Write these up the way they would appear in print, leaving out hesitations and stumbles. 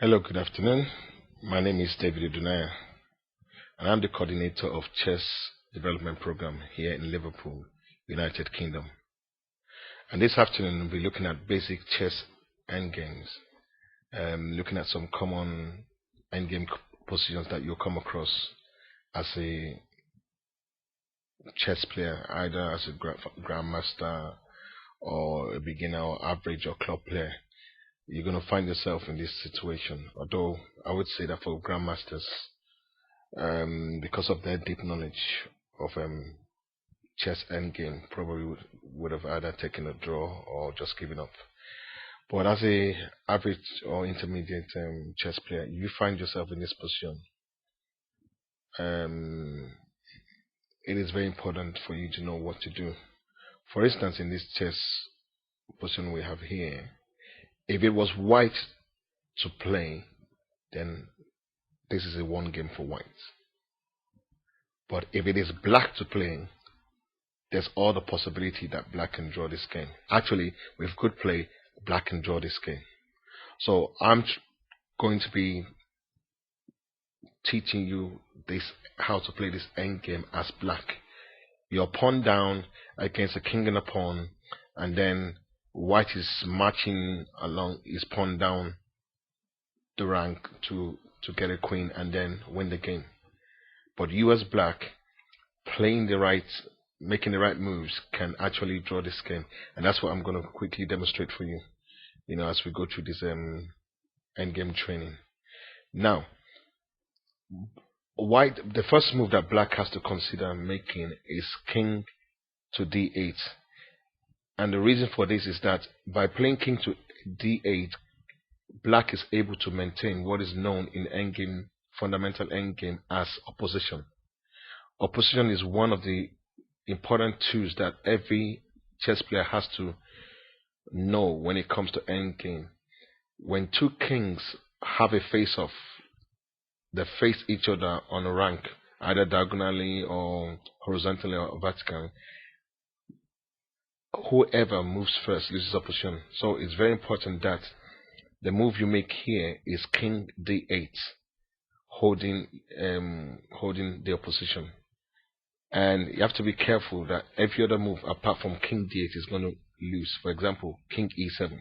Hello, good afternoon. My name is David Dunaya, and I'm the coordinator of Chess Development Program here in Liverpool, United Kingdom. And this afternoon, we'll be looking at basic chess endgames, looking at some common endgame positions that you'll come across as a chess player, either as a grandmaster or a beginner or average or club player. You're going to find yourself in this situation. Although I would say that for grandmasters, because of their deep knowledge of chess endgame, probably would have either taken a draw or just given up. But as a average or intermediate chess player, you find yourself in this position. It is very important for you to know what to do. For instance, in this chess position we have here, if it was white to play, then this is a one game for white. But if it is black to play, there's all the possibility that black can draw this game. Actually, with good play, black can draw this game. So I'm going to be teaching you how to play this end game as black. Your pawn down against a king and a pawn, and then white is marching along his pawn down the rank to get a queen and then win the game. But you as black, making the right moves, can actually draw this game, and that's what I'm going to quickly demonstrate for you, as we go through this endgame training. Now, the first move that black has to consider making is king to d8, and the reason for this is that by playing king to d8, black is able to maintain what is known in endgame, fundamental endgame, as opposition. Opposition is one of the important tools that every chess player has to know when it comes to endgame. When two kings have a face-off, they face each other on a rank, either diagonally or horizontally or vertically. Whoever moves first loses opposition. So it's very important that the move you make here is king d8, holding the opposition. And you have to be careful that every other move apart from king d8 is going to lose. For example, king e7.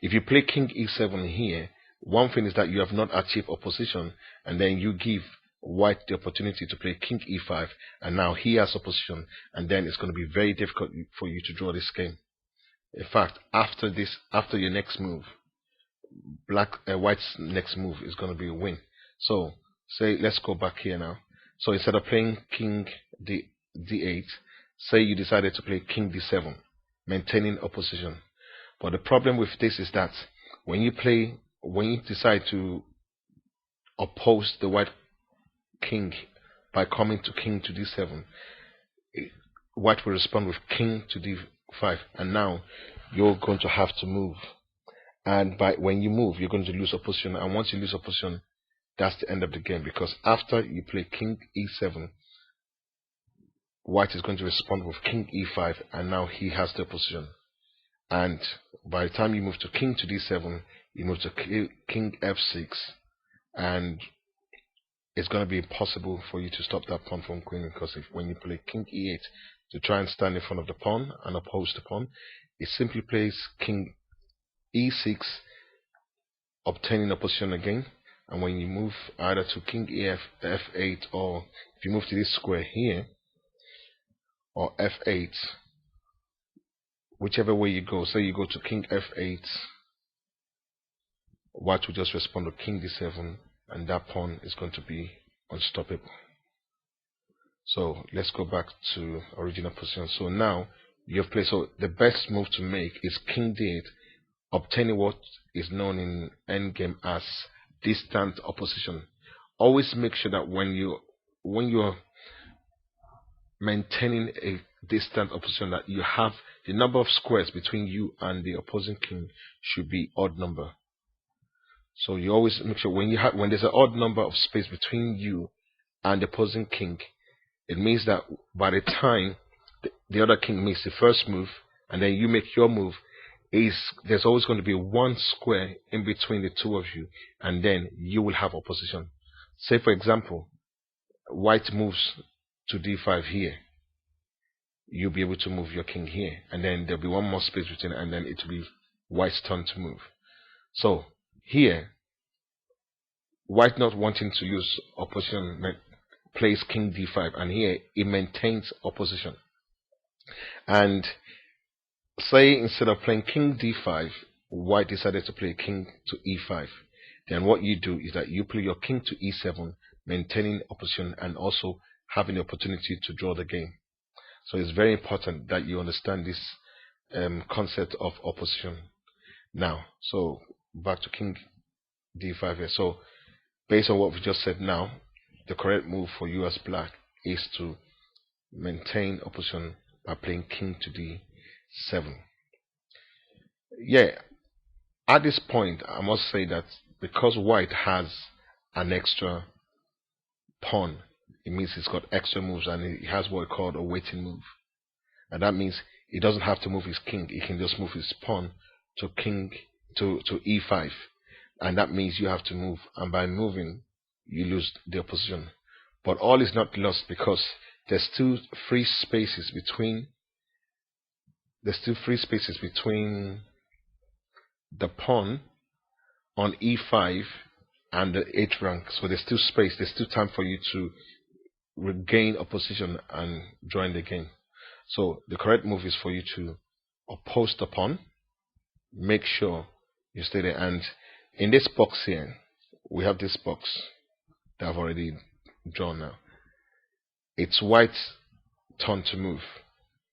If you play king e7 here, one thing is that you have not achieved opposition, and then you give white the opportunity to play king e5, and now he has opposition, and then it's going to be very difficult for you to draw this game. In fact, after your next move, white's next move is going to be a win. So let's go back here now. So instead of playing king d8, say you decided to play king d7, maintaining opposition. But the problem with this is that when you decide to oppose the white king by coming to king to d7, white will respond with king to d5, and now you're going to have to move. And when you move, you're going to lose opposition, and once you lose opposition, that's the end of the game, because after you play king e7, white is going to respond with king e5, and now he has the opposition. And by the time you move to king to d7, you move to king f6, and it's going to be impossible for you to stop that pawn from queening, because when you play king e8 to try and stand in front of the pawn and oppose the pawn, it simply plays king e6, obtaining opposition again. And when you move either to king f8, or if you move to this square here, or f8, whichever way you go, say you go to king f8, white will just respond to king d7, and that pawn is going to be unstoppable. So let's go back to original position. So now you have played. So the best move to make is king d8, obtaining what is known in endgame as distant opposition. Always make sure that when you're maintaining a distant opposition, that you have the number of squares between you and the opposing king should be odd number. So you always make sure when there's an odd number of space between you and the opposing king, it means that by the time the other king makes the first move and then you make your move, is there's always going to be one square in between the two of you, and then you will have opposition. Say for example, white moves to d5 here, you'll be able to move your king here, and then there'll be one more space between, and then it will be white's turn to move. So here, white not wanting to use opposition plays king d5, and here it maintains opposition. And say instead of playing king d5, white decided to play king to e5. Then what you do is that you play your king to e7, maintaining opposition and also having the opportunity to draw the game. So it's very important that you understand this concept of opposition. Now, so back to king d5 here. So based on what we just said now, the correct move for you as black is to maintain opposition by playing king to d7. Yeah, at this point I must say that because white has an extra pawn, it means he's got extra moves, and he has what we call a waiting move. And that means he doesn't have to move his king, he can just move his pawn to e5. And that means you have to move, and by moving you lose the opposition. But all is not lost, because there's still free spaces between the pawn on e5 and the 8th rank. So there's still space, there's still time for you to regain opposition and join the game. So the correct move is for you to oppose the pawn, make sure you stay there. And in this box here, we have this box that I've already drawn now. It's white's turn to move,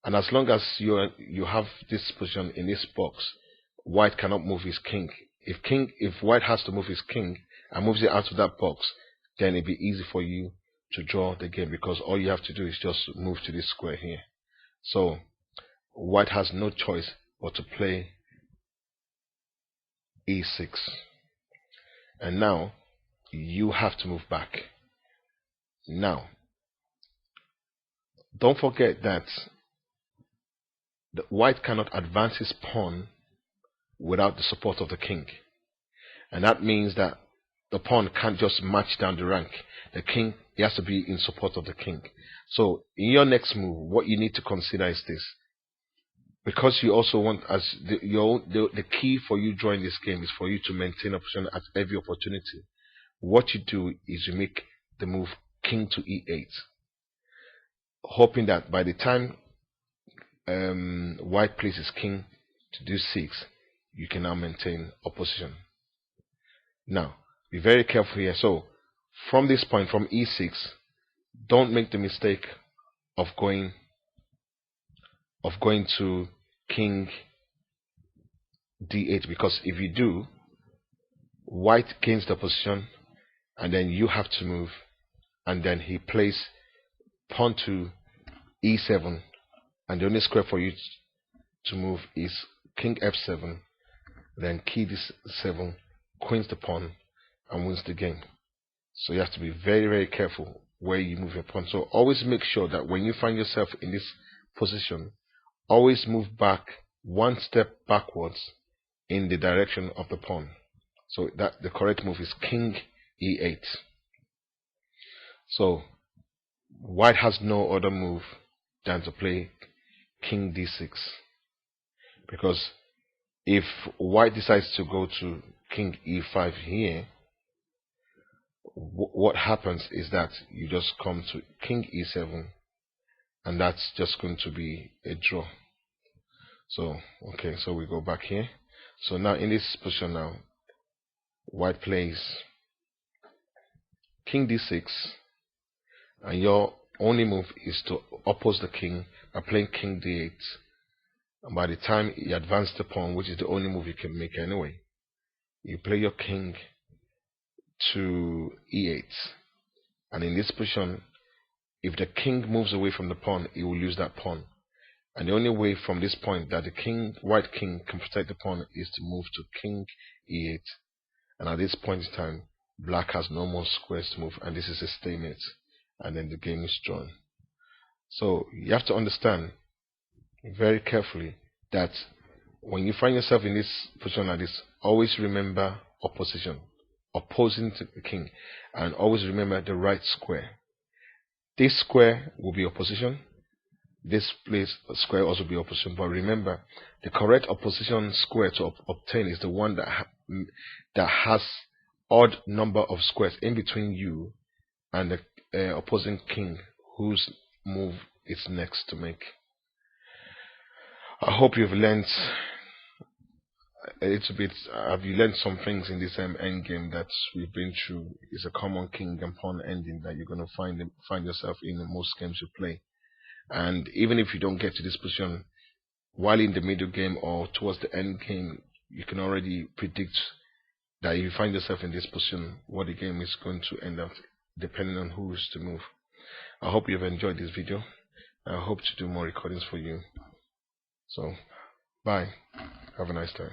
and as long as you have this position in this box, white cannot move his king. If white has to move his king and moves it out of that box, then it'd be easy for you to draw the game, because all you have to do is just move to this square here. So white has no choice but to play e6, and now you have to move back. Now don't forget that the white cannot advance his pawn without the support of the king, and that means that the pawn can't just march down the rank. The king, he has to be in support of the king. So in your next move, what you need to consider is this: because you also want, as the key for you drawing this game is for you to maintain opposition at every opportunity. What you do is you make the move king to e8, hoping that by the time white plays his king to d6, you can now maintain opposition. Now be very careful here. So from this point, from e6, don't make the mistake of going to king d8, because if you do, white gains the position, and then you have to move, and then he plays pawn to e7, and the only square for you to move is king f7, then key d7, queens the pawn, and wins the game. So you have to be very, very careful where you move your pawn. So always make sure that when you find yourself in this position, always move back one step backwards in the direction of the pawn. So that the correct move is king e8. So white has no other move than to play king d6, because if white decides to go to king e5 here, what happens is that you just come to king e7, and that's just going to be a draw. So okay, so we go back here. So now in this position, now white plays king d6, and your only move is to oppose the king by playing king d8. And by the time you advance the pawn, which is the only move you can make anyway, you play your king to e8. And in this position, if the king moves away from the pawn, he will lose that pawn. And the only way from this point that the white king can protect the pawn is to move to king e8. And at this point in time, black has no more squares to move, and this is a stalemate, and then the game is drawn. So you have to understand very carefully that when you find yourself in this position like this, always remember opposition, opposing to the king, and always remember the right square. This square will be opposition. This place square also be opposition. But remember, the correct opposition square to obtain is the one that has odd number of squares in between you and the opposing king, whose move is next to make. I hope you've learned a little bit. Have you learned some things in this end game that we've been through? It's a common king and pawn ending that you're going to find yourself in most games you play. And even if you don't get to this position while in the middle game or towards the end game, you can already predict that if you find yourself in this position, what the game is going to end up, depending on who is to move. I hope you've enjoyed this video. I hope to do more recordings for you. So, bye. Have a nice time.